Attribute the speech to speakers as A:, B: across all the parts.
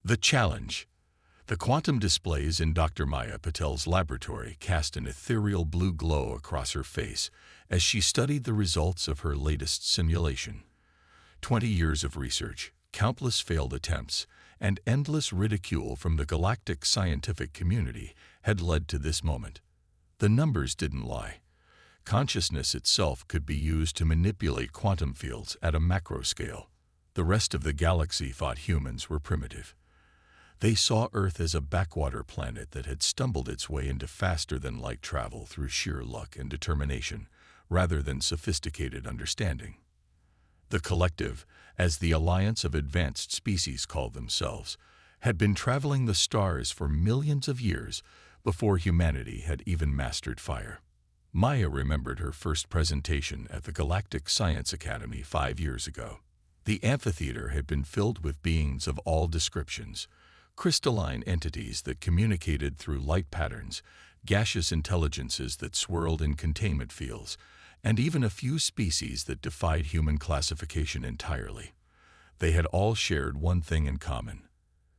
A: The challenge. The quantum displays in Dr. Maya Patel's laboratory cast an ethereal blue glow across her face as she studied the results of her latest simulation. 20 years of research, countless failed attempts, and endless ridicule from the galactic scientific community had led to this moment. The numbers didn't lie. Consciousness itself could be used to manipulate quantum fields at a macro scale. The rest of the galaxy thought humans were primitive. They saw Earth as a backwater planet that had stumbled its way into faster-than-light travel through sheer luck and determination, rather than sophisticated understanding. The Collective, as the Alliance of Advanced Species called themselves, had been traveling the stars for millions of years before humanity had even mastered fire. Maya remembered her first presentation at the Galactic Science Academy 5 years ago. The amphitheater had been filled with beings of all descriptions, crystalline entities that communicated through light patterns, gaseous intelligences that swirled in containment fields, and even a few species that defied human classification entirely. They had all shared one thing in common: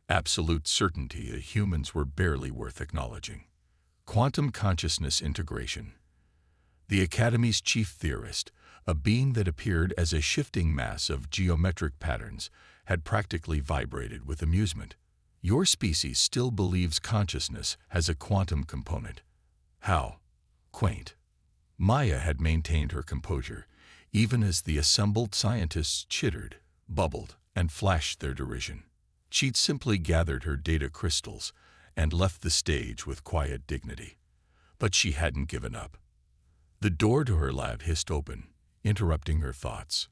A: absolute certainty that humans were barely worth acknowledging. Quantum consciousness integration. The Academy's chief theorist, a being that appeared as a shifting mass of geometric patterns, had practically vibrated with amusement. Your species still believes consciousness has a quantum component. How quaint. Maya had maintained her composure, even as the assembled scientists chittered, bubbled, and flashed their derision. She'd simply gathered her data crystals and left the stage with quiet dignity. But she hadn't given up. The door to her lab hissed open, interrupting her thoughts.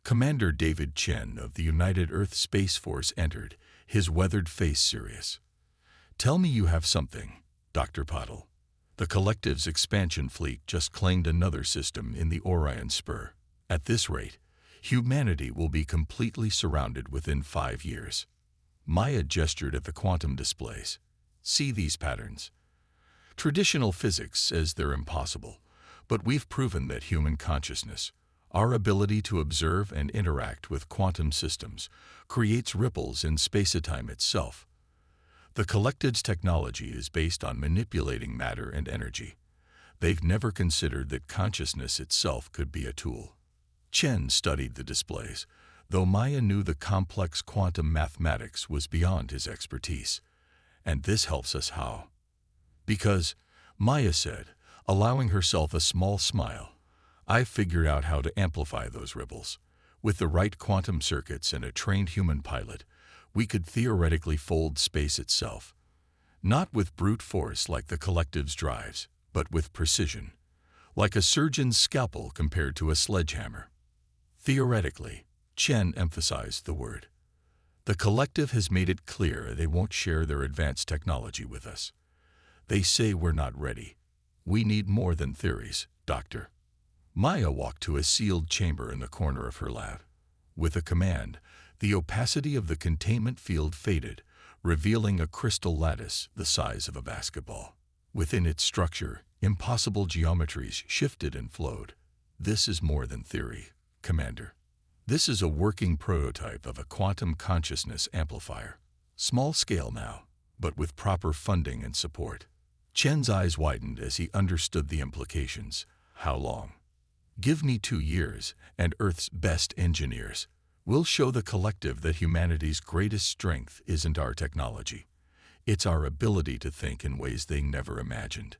A: Commander David Chen of the United Earth Space Force entered, his weathered face serious. "Tell me you have something, Dr. Patel." The Collective's expansion fleet just claimed another system in the Orion Spur. At this rate, humanity will be completely surrounded within 5 years. Maya gestured at the quantum displays. "See these patterns? Traditional physics says they're impossible, but we've proven that human consciousness, our ability to observe and interact with quantum systems, creates ripples in space-time itself. The Collective's technology is based on manipulating matter and energy. They've never considered that consciousness itself could be a tool." Chen studied the displays, though Maya knew the complex quantum mathematics was beyond his expertise. "And this helps us how?" "Because," Maya said, allowing herself a small smile, "I've figured out how to amplify those ripples. With the right quantum circuits and a trained human pilot, we could theoretically fold space itself. Not with brute force like the Collective's drives, but with precision. Like a surgeon's scalpel compared to a sledgehammer." Theoretically, Chen emphasized the word. "The Collective has made it clear they won't share their advanced technology with us. They say we're not ready. We need more than theories, Doctor." Maya walked to a sealed chamber in the corner of her lab. With a command, the opacity of the containment field faded, revealing a crystal lattice the size of a basketball. Within its structure, impossible geometries shifted and flowed. "This is more than theory, Commander. This is a working prototype of a quantum consciousness amplifier. Small scale now, but with proper funding and support." Chen's eyes widened as he understood the implications. "How long?" "Give me 2 years, and Earth's best engineers. We'll show the Collective that humanity's greatest strength isn't our technology. It's our ability to think in ways they never imagined."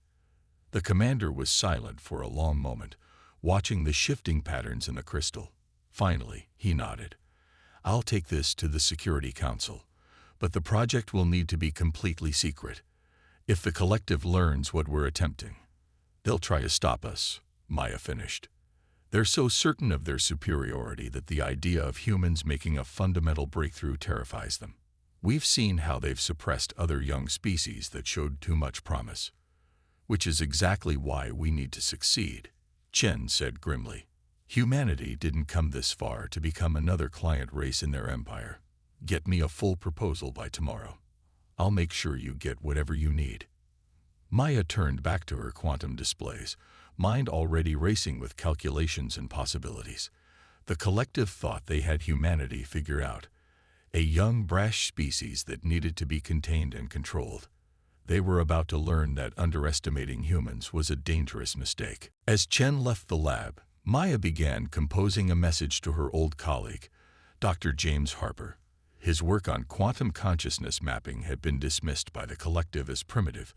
A: The commander was silent for a long moment, watching the shifting patterns in the crystal. Finally, he nodded. "I'll take this to the Security Council, but the project will need to be completely secret. If the Collective learns what we're attempting, they'll try to stop us," Maya finished. "They're so certain of their superiority that the idea of humans making a fundamental breakthrough terrifies them. We've seen how they've suppressed other young species that showed too much promise. Which is exactly why we need to succeed," Chen said grimly. "Humanity didn't come this far to become another client race in their empire. Get me a full proposal by tomorrow. I'll make sure you get whatever you need." Maya turned back to her quantum displays, mind already racing with calculations and possibilities. The Collective thought they had humanity figured out. a young, brash species that needed to be contained and controlled. They were about to learn that underestimating humans was a dangerous mistake. As Chen left the lab, Maya began composing a message to her old colleague, Dr. James Harper. His work on quantum consciousness mapping had been dismissed by the collective as primitive,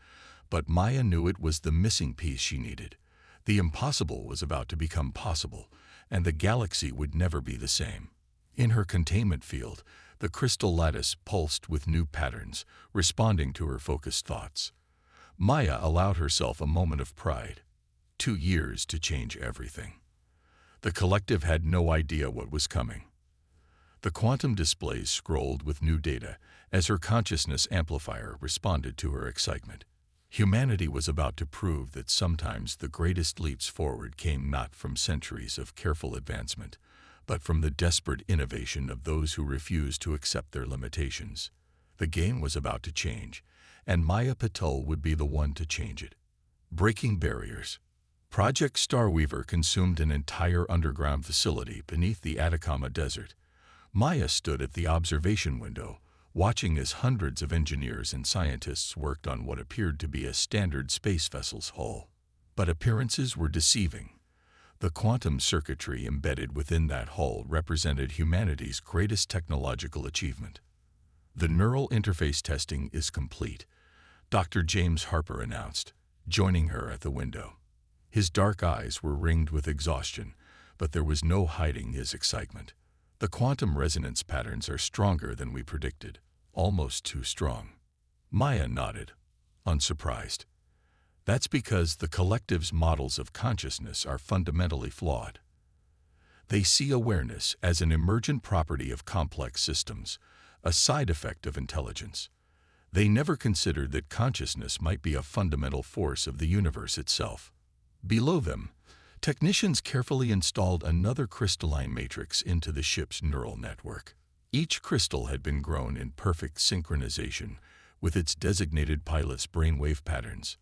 A: but Maya knew it was the missing piece she needed. The impossible was about to become possible, and the galaxy would never be the same. In her containment field, the crystal lattice pulsed with new patterns, responding to her focused thoughts. Maya allowed herself a moment of pride. 2 years to change everything. The collective had no idea what was coming. The quantum displays scrolled with new data as her consciousness amplifier responded to her excitement. Humanity was about to prove that sometimes the greatest leaps forward came not from centuries of careful advancement, but from the desperate innovation of those who refused to accept their limitations. The game was about to change, and Maya Patel would be the one to change it. Breaking barriers. Project Starweaver consumed an entire underground facility beneath the Atacama Desert. Maya stood at the observation window, watching as hundreds of engineers and scientists worked on what appeared to be a standard space vessel's hull. But appearances were deceiving. The quantum circuitry embedded within that hull represented humanity's greatest technological achievement. The neural interface testing is complete, Dr. James Harper announced, joining her at the window. His dark eyes were ringed with exhaustion, but there was no hiding his excitement. The quantum resonance patterns are stronger than we predicted, almost too strong. Maya nodded, unsurprised. That's because the collective's models of consciousness are fundamentally flawed. They see awareness as an emergent property of complex systems, a side effect of intelligence. They never considered that consciousness might be a fundamental force of the universe itself. Below them, technicians carefully installed another crystalline matrix into the ship's neural network. Each crystal had been grown in perfect synchronization with its designated pilot's brainwave patterns.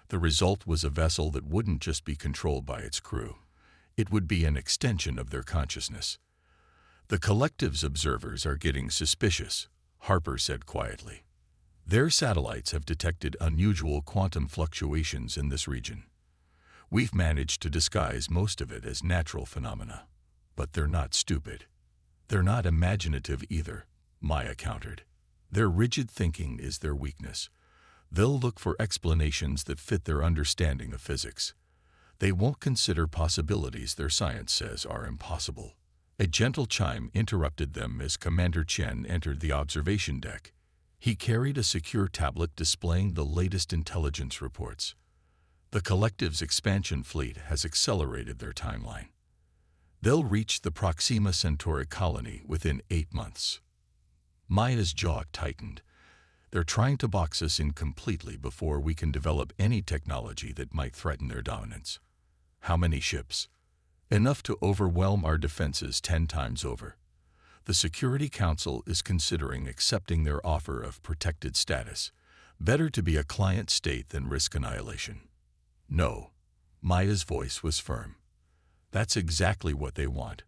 A: The result was a vessel that wouldn't just be controlled by its crew. It would be an extension of their consciousness. The collective's observers are getting suspicious, Harper said quietly. Their satellites have detected unusual quantum fluctuations in this region. We've managed to disguise most of it as natural phenomena. But they're not stupid. They're not imaginative either, Maya countered. Their rigid thinking is their weakness. They'll look for explanations that fit their understanding of physics. They won't consider possibilities their science says are impossible. A gentle chime interrupted them as Commander Chen entered the observation deck. He carried a secure tablet displaying the latest intelligence reports. The collective's expansion fleet has accelerated their timeline. They'll reach the Proxima Centauri colony within 8 months. Maya's jaw tightened. They're trying to box us in completely before we can develop any technology that might threaten their dominance. How many ships? Enough to overwhelm our defenses 10 times over. The Security Council is considering accepting their offer of protected status. Better to be a client state than risk annihilation. No, Maya's voice was firm. That's exactly what they want.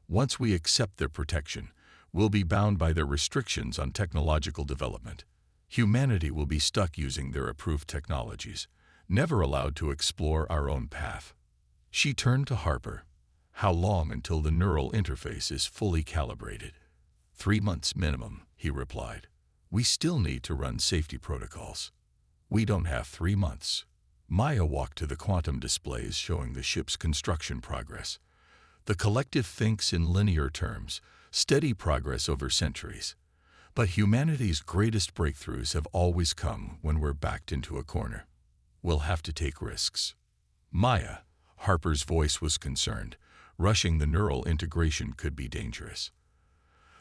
A: Once we accept their protection, we'll be bound by their restrictions on technological development. Humanity will be stuck using their approved technologies, never allowed to explore our own path. She turned to Harper. How long until the neural interface is fully calibrated? 3 months minimum, he replied. We still need to run safety protocols. We don't have 3 months. Maya walked to the quantum displays showing the ship's construction progress. The collective thinks in linear terms, steady progress over centuries. But humanity's greatest breakthroughs have always come when we're backed into a corner. We'll have to take risks. Maya, Harper's voice was concerned. Rushing the neural integration could be dangerous.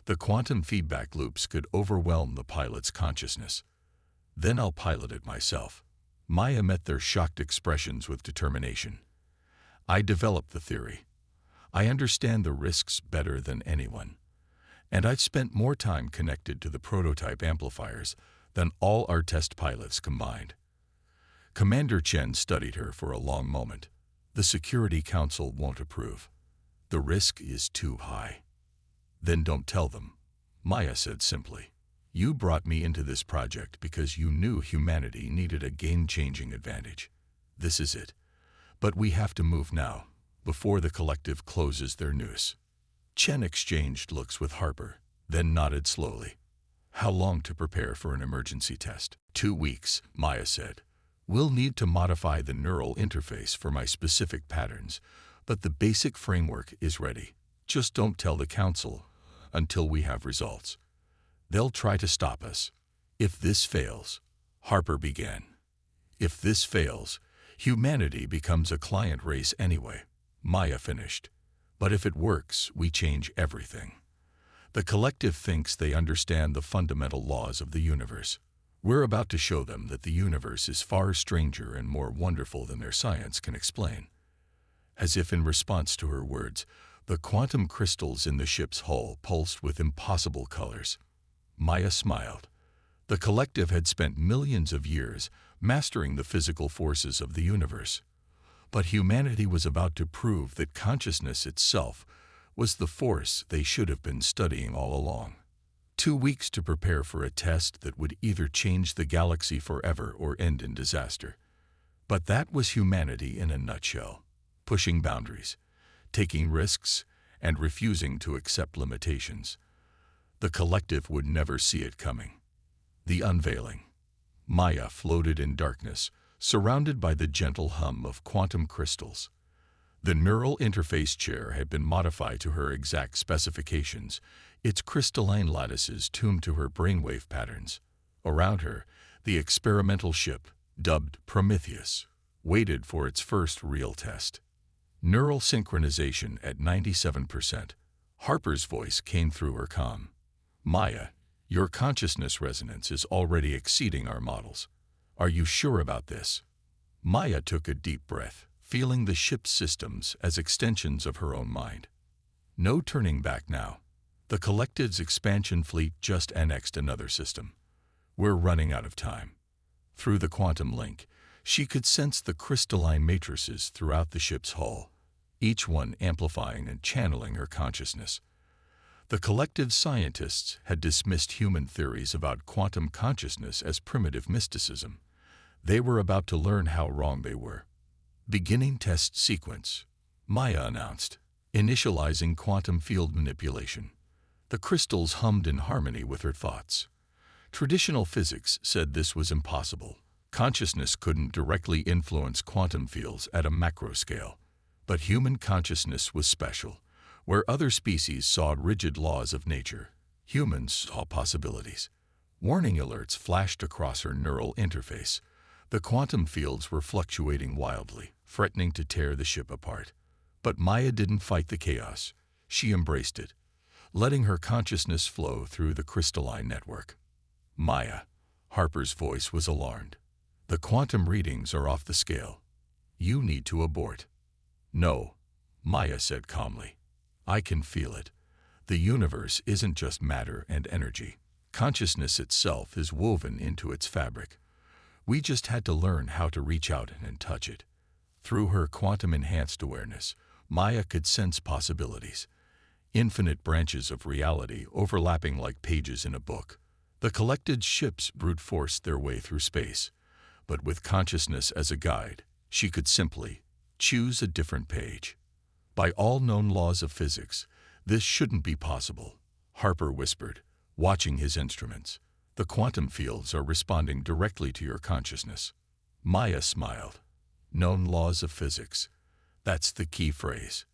A: The quantum feedback loops could overwhelm the pilot's consciousness. Then I'll pilot it myself. Maya met their shocked expressions with determination. I developed the theory. I understand the risks better than anyone. And I've spent more time connected to the prototype amplifiers than all our test pilots combined. Commander Chen studied her for a long moment. The Security Council won't approve. The risk is too high. Then don't tell them, Maya said simply. You brought me into this project because you knew humanity needed a game-changing advantage. This is it. But we have to move now, before the collective closes their noose. Chen exchanged looks with Harper, then nodded slowly. How long to prepare for an emergency test? 2 weeks, Maya said. We'll need to modify the neural interface for my specific patterns, but the basic framework is ready. Just don't tell the council until we have results. They'll try to stop us. If this fails, Harper began. If this fails, humanity becomes a client race anyway, Maya finished. But if it works, we change everything. The collective thinks they understand the fundamental laws of the universe. We're about to show them that the universe is far stranger and more wonderful than their science can explain. As if in response to her words, the quantum crystals in the ship's hull pulsed with impossible colors. Maya smiled. The collective had spent millions of years mastering the physical forces of the universe. But humanity was about to prove that consciousness itself was the force they should have been studying all along. 2 weeks to prepare for a test that would either change the galaxy forever or end in disaster. But that was humanity in a nutshell, pushing boundaries, taking risks, and refusing to accept limitations. The collective would never see it coming. The unveiling. Maya floated in darkness, surrounded by the gentle hum of quantum crystals. The neural interface chair had been modified to her exact specifications, its crystalline lattices tuned to her brainwave patterns. Around her, the experimental ship, dubbed Prometheus, waited for its first real test. Neural synchronization at 97%. Harper's voice came through her comm. Maya, your consciousness resonance is already exceeding our models. Are you sure about this? Maya took a deep breath, feeling the ship's systems as extensions of her own mind. No turning back now. The collective's expansion fleet just annexed another system. We're running out of time. Through the quantum link, she could sense the crystalline matrices throughout the ship's hull, each one amplifying and channeling her consciousness. The collective scientists had dismissed human theories about quantum consciousness as primitive mysticism. They were about to learn how wrong they were. Beginning test sequence, Maya announced, initializing quantum field manipulation. The crystals hummed in harmony with her thoughts. Traditional physics said this was impossible. Consciousness couldn't directly influence quantum fields at a macro scale. But human consciousness was special. Where other species saw rigid laws of nature, humans saw possibilities. Warning alerts flashed across her neural interface. The quantum fields were fluctuating wildly, threatening to tear the ship apart. But Maya didn't fight the chaos. She embraced it, letting her consciousness flow through the crystalline network. Maya, Harper's voice was alarmed. The quantum readings are off the scale. You need to abort. No, Maya said calmly. I can feel it. The universe isn't just matter and energy. Consciousness itself is woven into its fabric. We just had to learn how to reach out and touch it. Through her quantum-enhanced awareness, Maya could sense possibilities. Infinite branches of reality overlapping like pages in a book. The collected ships brute-forced their way through space. But with consciousness as a guide, she could simply choose a different page. By all known laws of physics, this shouldn't be possible, Harper whispered, watching his instruments. The quantum fields are responding directly to your consciousness. Maya smiled. Known laws of physics. That's the key phrase.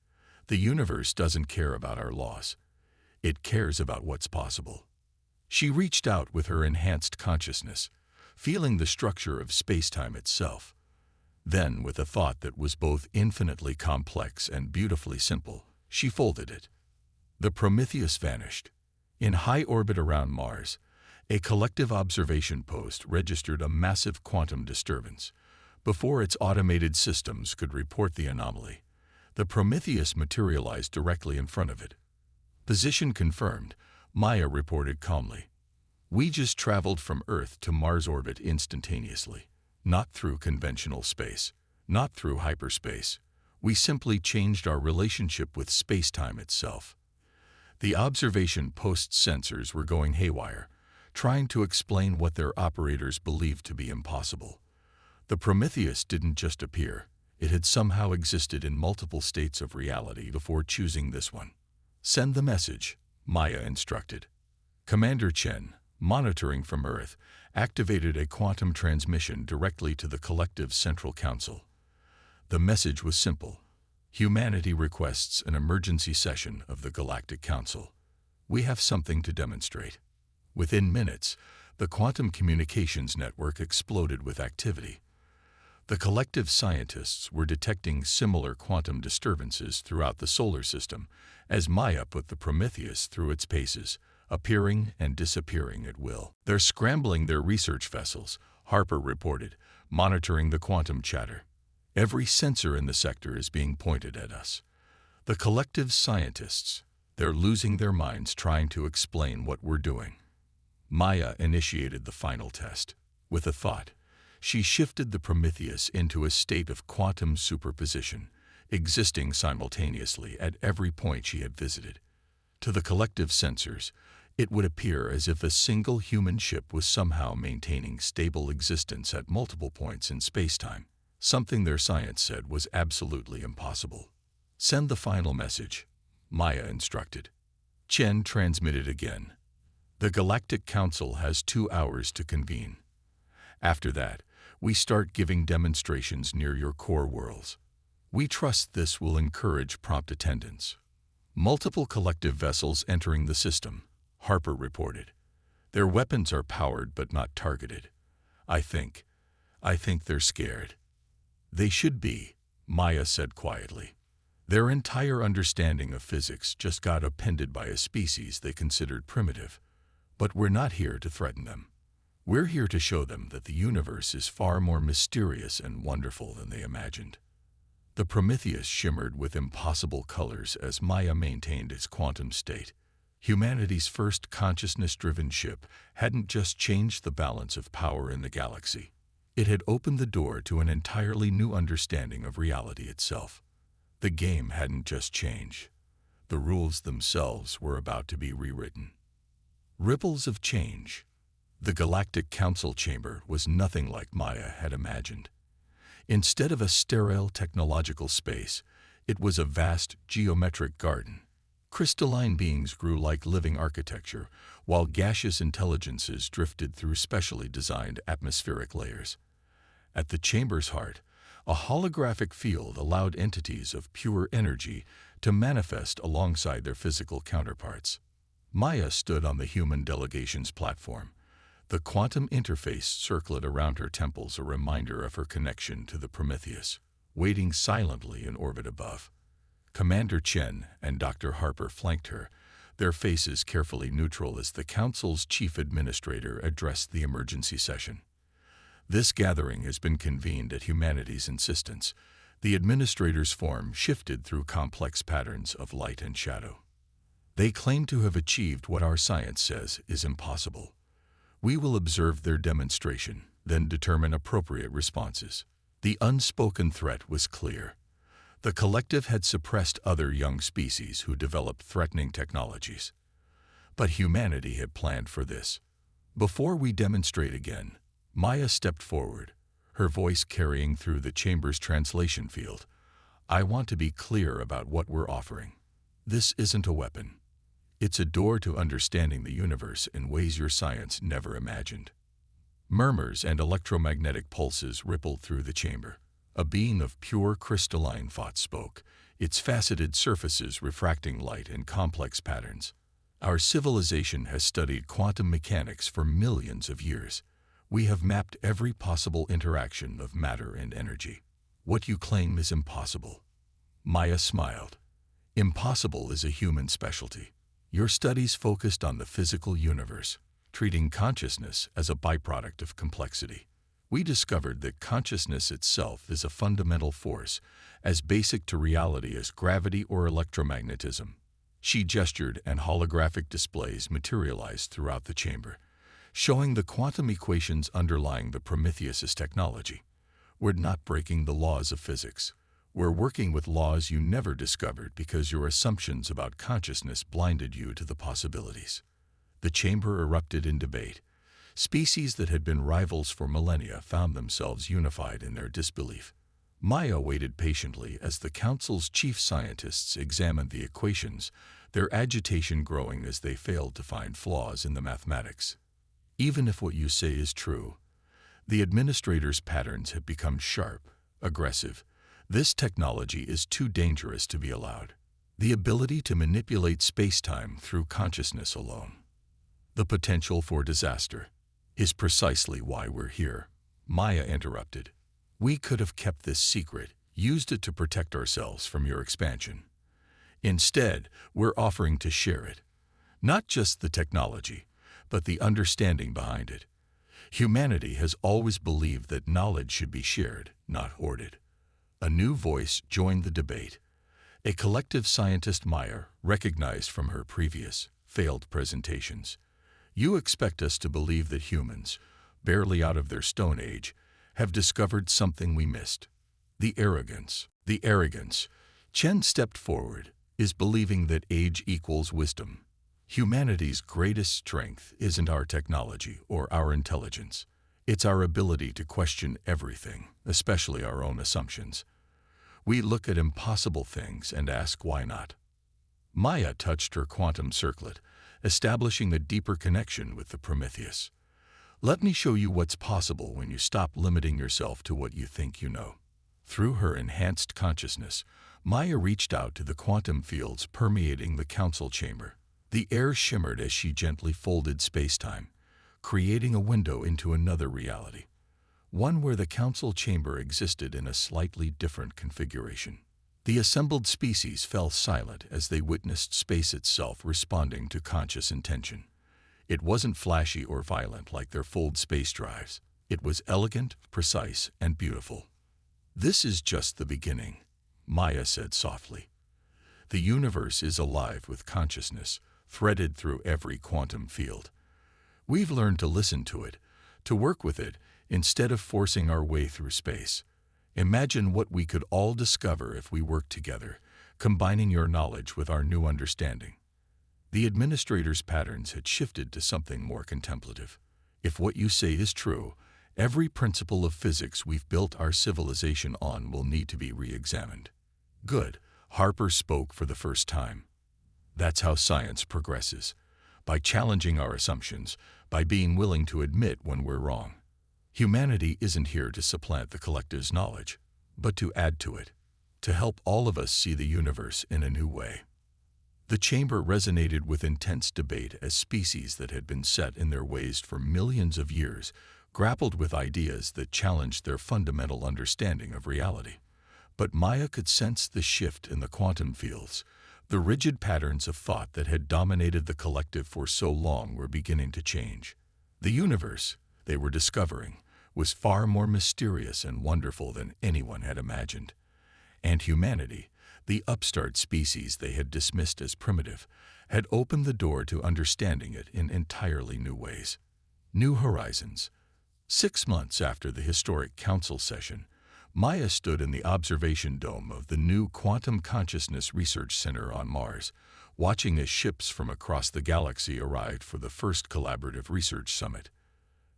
A: The universe doesn't care about our laws. It cares about what's possible. She reached out with her enhanced consciousness, feeling the structure of space-time itself. Then, with a thought that was both infinitely complex and beautifully simple, she folded it. The Prometheus vanished. In high orbit around Mars, a collective observation post registered a massive quantum disturbance. Before its automated systems could report the anomaly, the Prometheus materialized directly in front of it. Position confirmed, Maya reported calmly. We just traveled from Earth to Mars orbit instantaneously. Not through conventional space, not through hyperspace. We simply changed our relationship with space-time itself. The observation post sensors were going haywire, trying to explain what their operators believed to be impossible. The Prometheus didn't just appear. It had somehow existed in multiple states of reality before choosing this one. Send the message, Maya instructed. Commander Chen, monitoring from Earth, activated a quantum transmission directly to the collective Central Council. The message was simple. Humanity requests an emergency session of the Galactic Council. We have something to demonstrate. Within minutes, the quantum communications network exploded with activity. The collective scientists were detecting similar quantum disturbances throughout the solar system as Maya put the Prometheus through its paces, appearing and disappearing at will. They're scrambling their research vessels, Harper reported, monitoring the quantum chatter. Every sensor in the sector is being pointed at us. The collective scientists, they're losing their minds trying to explain what we're doing. Maya initiated the final test. With a thought, she shifted the Prometheus into a state of quantum superposition, existing simultaneously at every point she had visited. To the collective sensors, it would appear as if a single human ship was somehow maintaining stable existence at multiple points in spacetime, something their science said was absolutely impossible. Send the final message, Maya instructed. Chen transmitted again. The Galactic Council has 2 hours to convene. After that, we start giving demonstrations near your core worlds. We trust this will encourage prompt attendance. Multiple collective vessels entering the system, Harper reported. Their weapons are powered but not targeted. I think they're scared. They should be, Maya said quietly. Their entire understanding of physics just got upended by a species they considered primitive. But we're not here to threaten them. We're here to show them that the universe is far more mysterious and wonderful than they imagined. The Prometheus shimmered with impossible colors as Maya maintained its quantum state. Humanity's first consciousness-driven ship hadn't just changed the balance of power in the galaxy. It had opened the door to an entirely new understanding of reality itself. The game hadn't just changed. The rules themselves were about to be rewritten. Ripples of change. The Galactic Council chamber was nothing like Maya had imagined. Instead of a sterile technological space, it was a vast geometric garden. Crystalline beings grew like living architecture, while gaseous intelligences drifted through specially designed atmospheric layers. At the chamber's heart, a holographic field allowed entities of pure energy to manifest alongside their physical counterparts. Maya stood on the human delegation's platform. The quantum interface circlet around her temples a reminder of her connection to the Prometheus, waiting silently in orbit above. Commander Chen and Dr. Harper flanked her, their faces carefully neutral as the Council's chief administrator addressed the emergency session. This gathering has been convened at humanity's insistence. The administrator's form shifted through complex patterns of light and shadow. They claim to have achieved what our science says is impossible. We will observe their demonstration, then determine appropriate responses. The unspoken threat was clear. The collective had suppressed other young species who developed threatening technologies. But humanity had planned for this. Before we demonstrate again, Maya stepped forward, her voice carrying through the chamber's translation field. I want to be clear about what we're offering. This isn't a weapon. It's a door to understanding the universe in ways your science never imagined. Murmurs and electromagnetic pulses rippled through the chamber. A being of pure crystalline thought spoke, its faceted surfaces refracting light in complex patterns. Our civilization has studied quantum mechanics for millions of years. We have mapped every possible interaction of matter and energy. What you claim is impossible. Maya smiled. Impossible is a human specialty. Your studies focused on the physical universe, treating consciousness as a byproduct of complexity. We discovered that consciousness itself is a fundamental force, as basic to reality as gravity or electromagnetism. She gestured, and holographic displays materialized throughout the chamber, showing the quantum equations underlying the Prometheus's technology. We're not breaking the laws of physics. We're working with laws you never discovered because your assumptions about consciousness blinded you to the possibilities. The chamber erupted in debate. Species that had been rivals for millennia found themselves unified in their disbelief. Maya waited patiently as the council's chief scientists examined the equations, their agitation growing as they failed to find flaws in the mathematics. Even if what you say is true, the administrator's patterns have become sharp, aggressive. This technology is too dangerous to be allowed. The ability to manipulate space-time through consciousness alone. The potential for disaster is precisely why we're here. Maya interrupted. We could have kept this secret, used it to protect ourselves from your expansion. Instead, we're offering to share it. Not just the technology, but the understanding behind it. Humanity has always believed that knowledge should be shared, not hoarded. A new voice joined the debate. A collective scientist Maya recognized from her previous, failed presentations. You expect us to believe that humans, barely out of their Stone Age, have discovered something we missed. The arrogance. The arrogance, Chen stepped forward, is believing that age equals wisdom. Humanity's greatest strength isn't our technology or our intelligence. It's our ability to question everything, especially our own assumptions. We look at impossible things and ask why not. Maya touched her quantum circlet, establishing a deeper connection with the Prometheus. Let me show you what's possible when you stop limiting yourself to what you think you know. Through her enhanced consciousness, Maya reached out to the quantum fields permeating the council chamber. The air shimmered as she gently folded space-time, creating a window into another reality, one where the council chamber existed in a slightly different configuration. The assembled species fell silent as they witnessed space itself responding to conscious intention. It wasn't flashy or violent like their full space drives. It was elegant, precise, and beautiful. This is just the beginning, Maya said softly. The universe is alive with consciousness, threaded through every quantum field. We've learned to listen to it, to work with it, instead of forcing our way through space. Imagine what we could all discover if we worked together, combining your knowledge with our new understanding. The administrator's patterns had shifted to something more contemplative. If what you say is true, every principle of physics we've built our civilization on will need to be re-examined. Good, Harper spoke for the first time. That's how science progresses, by challenging our assumptions, by being willing to admit when we're wrong. Humanity isn't here to supplant the collective's knowledge, but to add to it, to help all of us see the universe in a new way. The chamber resonated with intense debate as species that had been set in their ways for millions of years grappled with ideas that challenged their fundamental understanding of reality. But Maya could sense the shift in the quantum fields. The rigid patterns of thought that had dominated the collective for so long were beginning to change. The universe, they were discovering, was far more mysterious and wonderful than anyone had imagined. And humanity, the upstart species they had dismissed as primitive, had opened the door to understanding it in entirely new ways. New horizons. 6 months after the historic council session, Maya stood in the observation dome of the new Quantum Consciousness Research Center on Mars, watching as ships from across the galaxy arrived for the first collaborative research summit.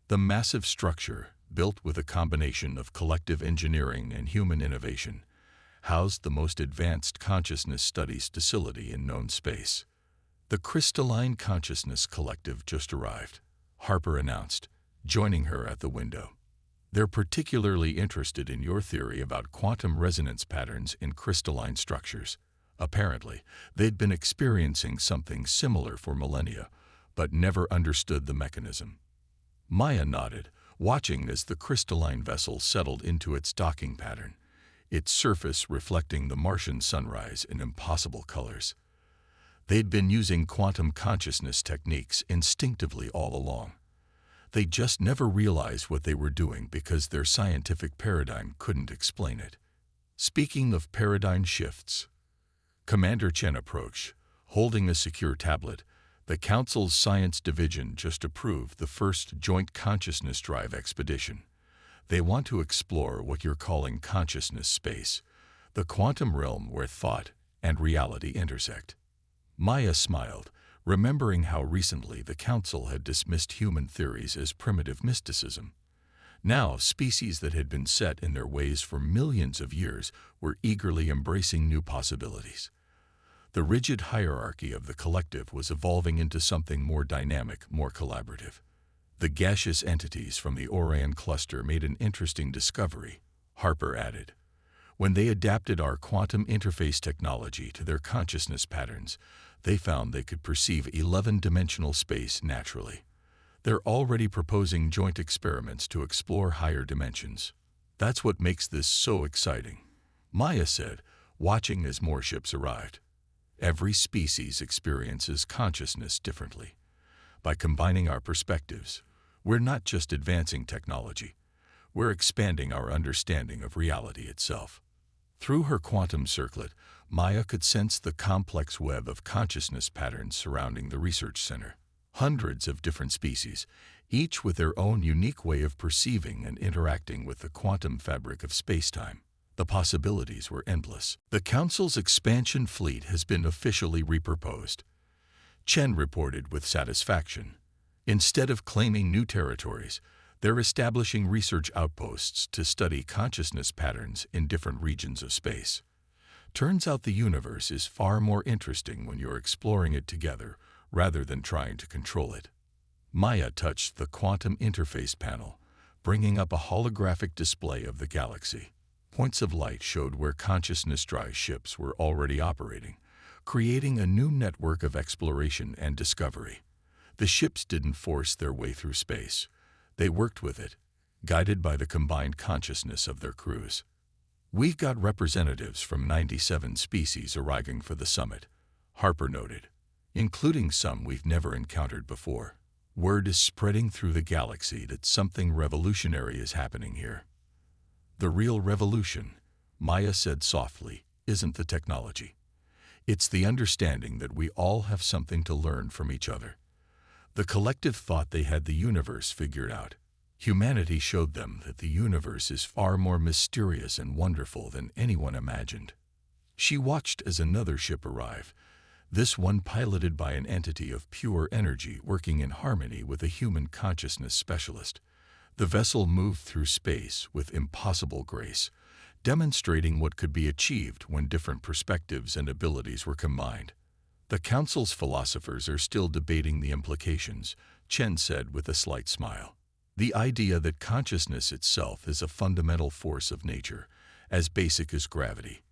A: The massive structure, built with a combination of collective engineering and human innovation, housed the most advanced consciousness studies facility in known space. The Crystalline Consciousness Collective just arrived, Harper announced, joining her at the window. They're particularly interested in your theory about quantum resonance patterns in crystalline structures. Apparently, they'd been experiencing something similar for millennia, but never understood the mechanism. Maya nodded, watching as the crystalline vessel settled into its docking pattern, its surface reflecting the Martian sunrise in impossible colors. They'd been using quantum consciousness techniques instinctively all along. They just never realized what they were doing because their scientific paradigm couldn't explain it. Speaking of paradigm shifts, Commander Chen approached, holding a secure tablet. The Council's Science Division just approved the first Joint Consciousness Drive expedition. They want to explore what you're calling consciousness space, the quantum realm where thought and reality intersect. Maya smiled, remembering how recently the Council had dismissed human theories as primitive mysticism. Now, species that had been set in their ways for millions of years were eagerly embracing new possibilities. The rigid hierarchy of the collective was evolving into something more dynamic, more collaborative. The gaseous entities from the Orion cluster made an interesting discovery, Harper added. When they adapted our quantum interface technology to their consciousness patterns, they found they could perceive 11-dimensional space naturally. They're already proposing joint experiments to explore higher dimensions. That's what makes this so exciting, Maya said, watching as more ships arrived. Every species experiences consciousness differently. By combining our perspectives, we're not just advancing technology, we're expanding our understanding of reality itself. Through her quantum circlet, Maya could sense the complex web of consciousness patterns surrounding the research center. Hundreds of different species, each with their own unique way of perceiving and interacting with the quantum fabric of space-time. The possibilities were endless. The Council's expansion fleet has been officially repurposed, Chen reported with satisfaction. Instead of claiming new territories, they're establishing research outposts to study consciousness patterns in different regions of space. Turns out the universe is far more interesting when you're exploring it together rather than trying to control it. Maya touched the quantum interface panel, bringing up a holographic display of the galaxy. Points of light showed where consciousness-dry ships were already operating, creating a new network of exploration and discovery. The ships didn't force their way through space. They worked with it, guided by the combined consciousness of their crews. We've got representatives from 97 species arriving for the summit, Harper noted, including some we've never encountered before. Word is spreading through the galaxy that something revolutionary is happening here. The real revolution, Maya said softly, isn't the technology. It's the understanding that we all have something to learn from each other. The collective thought they had the universe figured out. Humanity showed them that the universe is far more mysterious and wonderful than anyone imagined. She watched as another ship arrived, this one piloted by an entity of pure energy working in harmony with a human consciousness specialist. The vessel moved through space with impossible grace, demonstrating what could be achieved when different perspectives and abilities were combined. The Council's philosophers are still debating the implications, Chen said with a slight smile. The idea that consciousness itself is a fundamental force of nature, as basic as gravity.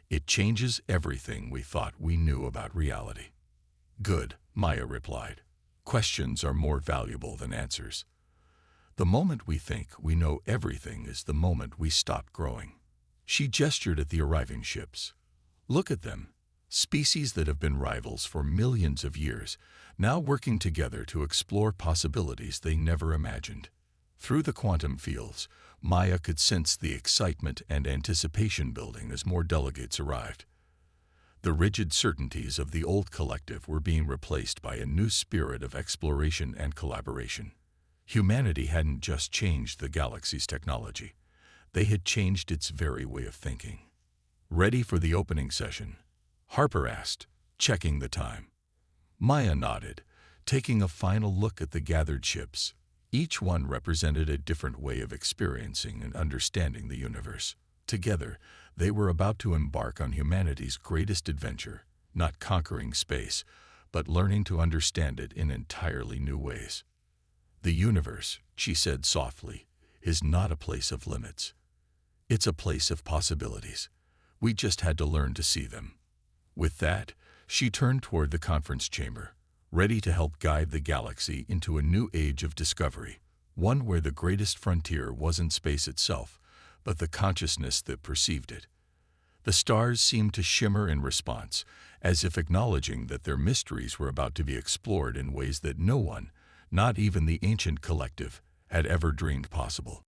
A: It changes everything we thought we knew about reality. Good, Maya replied. Questions are more valuable than answers. The moment we think we know everything is the moment we stop growing. She gestured at the arriving ships. Look at them. Species that have been rivals for millions of years, now working together to explore possibilities they never imagined. Through the quantum fields, Maya could sense the excitement and anticipation building as more delegates arrived. The rigid certainties of the old collective were being replaced by a new spirit of exploration and collaboration. Humanity hadn't just changed the galaxy's technology. They had changed its very way of thinking. Ready for the opening session? Harper asked, checking the time. Maya nodded, taking a final look at the gathered ships. Each one represented a different way of experiencing and understanding the universe. Together, they were about to embark on humanity's greatest adventure, not conquering space, but learning to understand it in entirely new ways. The universe, she said softly, is not a place of limits. It's a place of possibilities. We just had to learn to see them. With that, she turned toward the conference chamber, ready to help guide the galaxy into a new age of discovery, one where the greatest frontier wasn't space itself, but the consciousness that perceived it. The stars seemed to shimmer in response, as if acknowledging that their mysteries were about to be explored in ways that no one, not even the ancient collective, had ever dreamed possible.